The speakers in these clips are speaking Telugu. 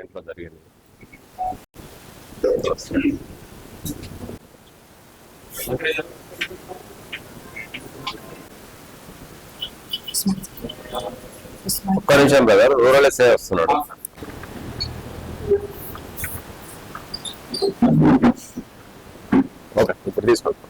ఇంట్లో జరిగింది. ఒక్క నిమిషం బ్రదర్, రూరల్ ఎస్ఐ వస్తున్నాడు. ఓకే, ఇప్పుడు తీసుకోండి.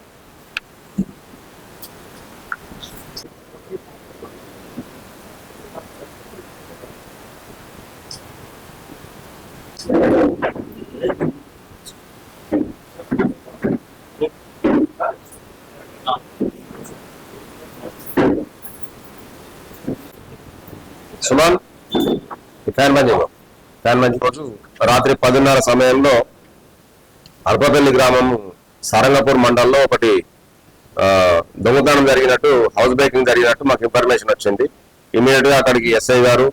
సుమన్, ఫ్యాన్ మంచి రోజు రాత్రి 10:30 సమయంలో అర్పపల్లి గ్రామం సారంగపూర్ మండలంలో ఒకటి దొంగతనం జరిగినట్టు, హౌస్ బ్రేకింగ్ జరిగినట్టు మాకు ఇన్ఫర్మేషన్ వచ్చింది. ఇమీడియట్ గా అక్కడికి ఎస్ఐ గారు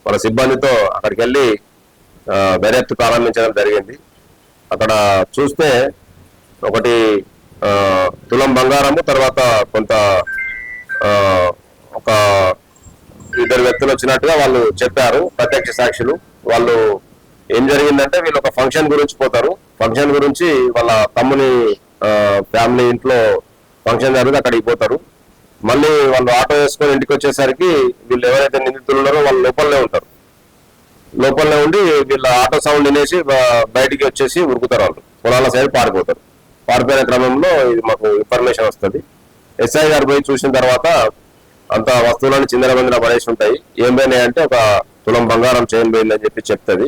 వాళ్ళ సిబ్బందితో అక్కడికి వెళ్ళి దర్యాప్తు ప్రారంభించడం జరిగింది. అక్కడ చూస్తే ఒకటి తులం బంగారము, తర్వాత కొంత ఒక 2 వ్యక్తులు వచ్చినట్టుగా వాళ్ళు చెప్పారు, ప్రత్యక్ష సాక్షులు. వాళ్ళు ఏం జరిగిందంటే, వీళ్ళు ఒక ఫంక్షన్ గురించి పోతారు. ఫంక్షన్ గురించి వాళ్ళ తమ్ముని ఫ్యామిలీ ఇంట్లో ఫంక్షన్ జరిగితే అక్కడికి పోతారు. మళ్ళీ వాళ్ళు ఆటో వేసుకొని ఇంటికి వచ్చేసరికి వీళ్ళు ఎవరైతే నిందితులు ఉన్నారో వాళ్ళు లోపలనే ఉండి వీళ్ళ ఆటో సౌండ్ వినేసి బయటికి వచ్చేసి ఉరుకుతారు. వాళ్ళు పొలాల సైడ్ పారిపోతారు. పారిపోయిన క్రమంలో ఇది మాకు ఇన్ఫర్మేషన్ వస్తుంది. ఎస్ఐ గారు పోయి చూసిన తర్వాత అంత వస్తువులను చిందరబందర పడేసి ఉంటాయి. ఏం పోయినాయి అంటే ఒక తులం బంగారం చైన్ పోయిందని చెప్పి చెప్తుంది.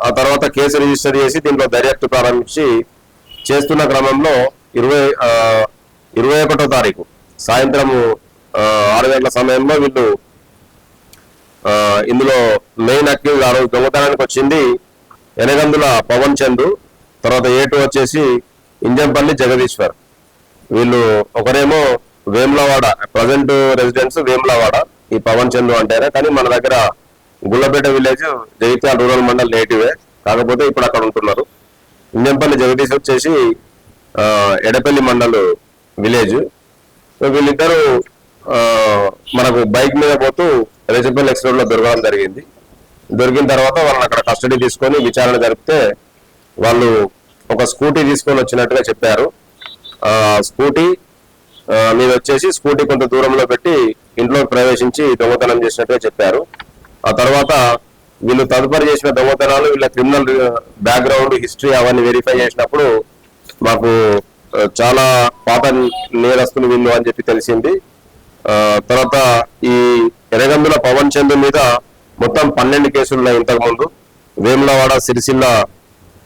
ఆ తర్వాత కేసు రిజిస్టర్ చేసి దీంట్లో దర్యాప్తు ప్రారంభించి చేస్తున్న క్రమంలో 21వ తారీఖు సాయంత్రం 6 గంటల సమయంలో వీళ్ళు ఇందులో మెయిన్ అక్యూజ్ ఆ రోజు దొంగతనానికి వచ్చింది ఎనగందుల పవన్ చందు, తర్వాత A2 వచ్చేసి ఇంజంపల్లి జగదీశ్వర్. వీళ్ళు ఒకరేమో వేములవాడ, ప్రజెంట్ రెసిడెన్స్ వేములవాడ ఈ పవన్ చందు అంటేనే, కానీ మన దగ్గర గుళ్ళపేట విలేజ్ జగిత్యాల రూరల్ మండల్ నేటివే, కాకపోతే ఇప్పుడు అక్కడ ఉంటున్నారు. ఇంజంపల్లి జగదీష్ వచ్చేసి ఎడపల్లి మండల్ విలేజ్. వీళ్ళిద్దరూ మనకు బైక్ మీద పోతూ రేచపల్లి ఎక్స్ రోడ్ లో దొరకడం జరిగింది. దొరికిన తర్వాత వాళ్ళని అక్కడ కస్టడీ తీసుకొని విచారణ జరిపితే వాళ్ళు ఒక స్కూటీ తీసుకొని వచ్చినట్టుగా చెప్పారు. స్కూటీ మీద వచ్చేసి స్కూటీ కొంత దూరంలో పెట్టి ఇంట్లో ప్రవేశించి దొంగతనం చేసినట్టుగా చెప్పారు. ఆ తర్వాత వీళ్ళు తదుపరి చేసిన దొంగతనాలు, వీళ్ళ క్రిమినల్ బ్యాక్గ్రౌండ్ హిస్టరీ అవన్నీ వెరిఫై చేసినప్పుడు మాకు చాలా పాత నేరస్తులు వీళ్ళు అని చెప్పి తెలిసింది. తర్వాత ఈ ఎరగందుల పవన్ చందు మీద మొత్తం 12 కేసులు ఉన్నాయి. ఇంతకుముందు వేములవాడ, సిరిసిల్ల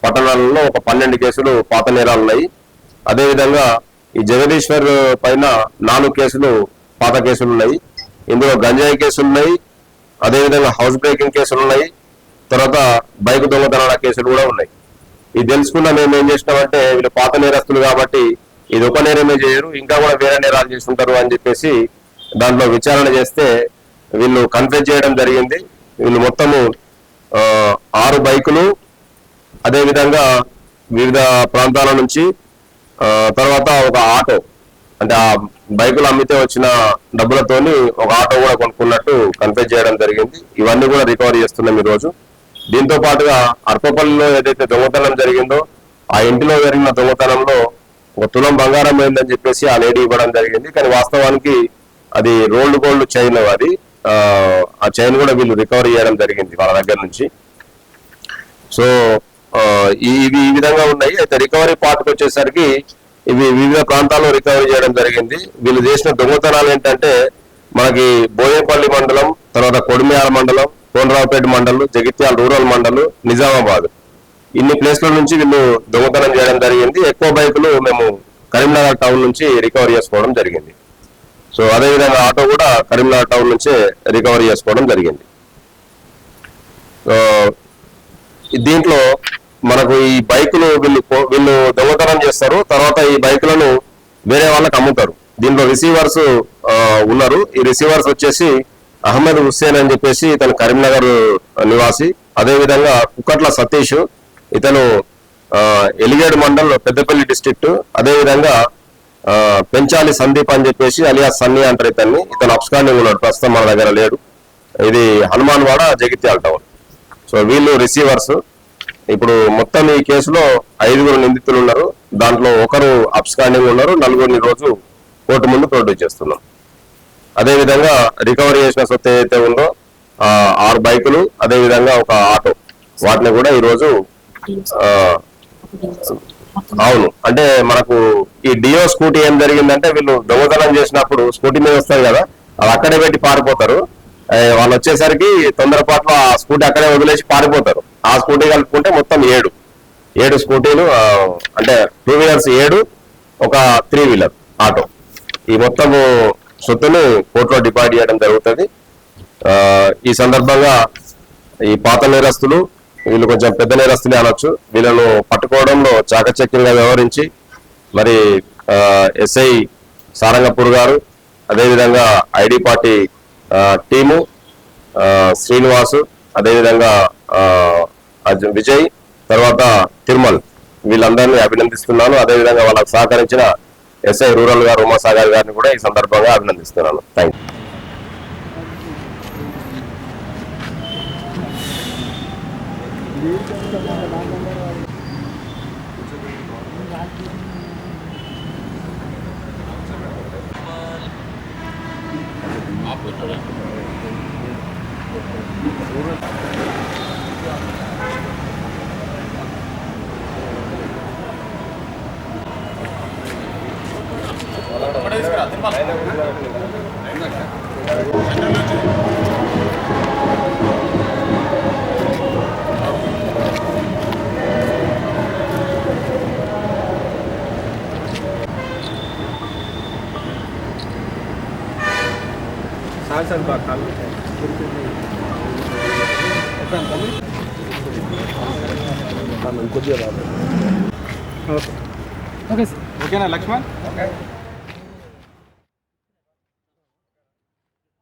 పట్టణాలలో ఒక 12 కేసులు పాత నేరాలు ఉన్నాయి. అదేవిధంగా ఈ జగదీశ్వర్ పైన 4 కేసులు పాత కేసులు ఉన్నాయి. ఇందులో గంజాయి కేసులు ఉన్నాయి, అదేవిధంగా హౌస్ బ్రేకింగ్ కేసులు ఉన్నాయి, తర్వాత బైక్ దొంగతనాల కేసులు కూడా ఉన్నాయి. ఇది తెలుసుకున్న మేము ఏం చేసినామంటే, వీళ్ళు పాత నేరస్తులు కాబట్టి ఇది ఒక నేరమే చేయరు, ఇంకా కూడా వేరే నేరాలు చేస్తుంటారు అని చెప్పేసి దాంట్లో విచారణ చేస్తే వీళ్ళు కన్ఫెస్ చేయడం జరిగింది. వీళ్ళు మొత్తము 6 బైకులు, అదేవిధంగా వివిధ ప్రాంతాల నుంచి, తర్వాత ఒక ఆటో, అంటే ఆ బైకులు అమ్మితే వచ్చిన డబ్బులతోని ఒక ఆటో కూడా కొనుక్కున్నట్టు కన్ఫెస్ చేయడం జరిగింది. ఇవన్నీ కూడా రికవరీ చేస్తున్నాం ఈ రోజు. దీంతో పాటుగా అర్పపల్లిలో ఏదైతే దొంగతనం జరిగిందో ఆ ఇంటిలో జరిగిన దొంగతనంలో ఒక తులం బంగారం అయిందని చెప్పేసి ఆ లేడీ ఇవ్వడం జరిగింది. కానీ వాస్తవానికి అది రోల్డ్ గోల్డ్ చైన్, అది ఆ చైన్ కూడా వీళ్ళు రికవరీ చేయడం జరిగింది వాళ్ళ దగ్గర నుంచి. సో ఇవి ఈ విధంగా ఉన్నాయి. అయితే రికవరీ పార్ట్కి వచ్చేసరికి ఇవి వివిధ ప్రాంతాల్లో రికవరీ చేయడం జరిగింది. వీళ్ళు చేసిన దొంగతనాలు ఏంటంటే, మనకి బోయేపల్లి మండలం, తర్వాత కొడిమ్యాల మండలం, కోనరావుపేట మండలం, జగిత్యాల రూరల్ మండలం, నిజామాబాద్, ఇన్ని ప్లేస్ల నుంచి వీళ్ళు దొంగతనం చేయడం జరిగింది. ఎక్కువ బైకులు మేము కరీంనగర్ టౌన్ నుంచి రికవరీ చేసుకోవడం జరిగింది. సో అదేవిధంగా ఆటో కూడా కరీంనగర్ టౌన్ నుంచే రికవరీ చేసుకోవడం జరిగింది. దీంట్లో మనకు ఈ బైకులు వీళ్ళు దొంగతనం చేస్తారు, తర్వాత ఈ బైకులను వేరే వాళ్ళకి అమ్ముతారు. దీంట్లో రిసీవర్స్ ఉన్నారు. ఈ రిసీవర్స్ వచ్చేసి అహ్మద్ హుస్సేన్ అని చెప్పేసి ఇతను కరీంనగర్ నివాసి, అదేవిధంగా కుక్కట్ల సతీష్, ఇతను ఎలిగేడు మండల్ పెద్దపల్లి డిస్ట్రిక్ట్, అదేవిధంగా పెంచాలి సందీప్ అని చెప్పేసి అలియాస్ సన్నీ అంటారు ఇతన్ని. ఇతను అబ్స్కాండింగ్ ఉన్నాడు, ప్రస్తుతం మన దగ్గర లేడు. ఇది హనుమాన్ వాడ జగిత్యాల టౌన్. సో వీళ్ళు రిసీవర్స్. ఇప్పుడు మొత్తం ఈ కేసులో 5 నిందితులు ఉన్నారు. దాంట్లో ఒకరు అబ్స్కాండింగ్ ఉన్నారు. 4 రోజు కోర్టు ముందు ప్రొడ్యూస్ చేస్తున్నాం. అదేవిధంగా రికవరీ చేసిన సొత్తు ఏదైతే ఉందో 6 బైకులు, అదేవిధంగా ఒక ఆటో, వాటిని కూడా ఈరోజు అవును, అంటే మనకు ఈ డియో స్కూటీ ఏం జరిగిందంటే, వీళ్ళు దొంగతనం చేసినప్పుడు స్కూటీ మీద వస్తారు కదా, అది అక్కడే పెట్టి పారిపోతారు. వాళ్ళు వచ్చేసరికి తొందరపాట్లో ఆ స్కూటీ అక్కడే వదిలేసి పారిపోతారు. ఆ స్కూటీ కలుపుకుంటే మొత్తం 7 స్కూటీలు, అంటే 2 వీలర్స్ 7, ఒక 3 వీలర్ ఆటో, ఈ మొత్తము సొత్తుని కోర్టులో డిపాజిట్ చేయడం జరుగుతుంది. ఈ సందర్భంగా ఈ పాత నేరస్తులు, వీళ్ళు కొంచెం పెద్ద నేరస్తులే అనొచ్చు, వీళ్ళను పట్టుకోవడంలో చాకచక్యంగా వ్యవహరించి మరి ఎస్ఐ సారంగపూర్ గారు, అదేవిధంగా ఐడి పార్టీ టీము, శ్రీనివాసు, అదేవిధంగా విజయ్, తర్వాత తిరుమల్, వీళ్ళందరినీ అభినందిస్తున్నాను. అదేవిధంగా వాళ్ళకు సహకరించిన ఎస్ఐ రూరల్ గారు ఉమాసాగర్ గారిని కూడా ఈ సందర్భంగా అభినందిస్తున్నాను. Thank you. Okay sir. ఓకేనా లక్ష్మణ్? ఓకే.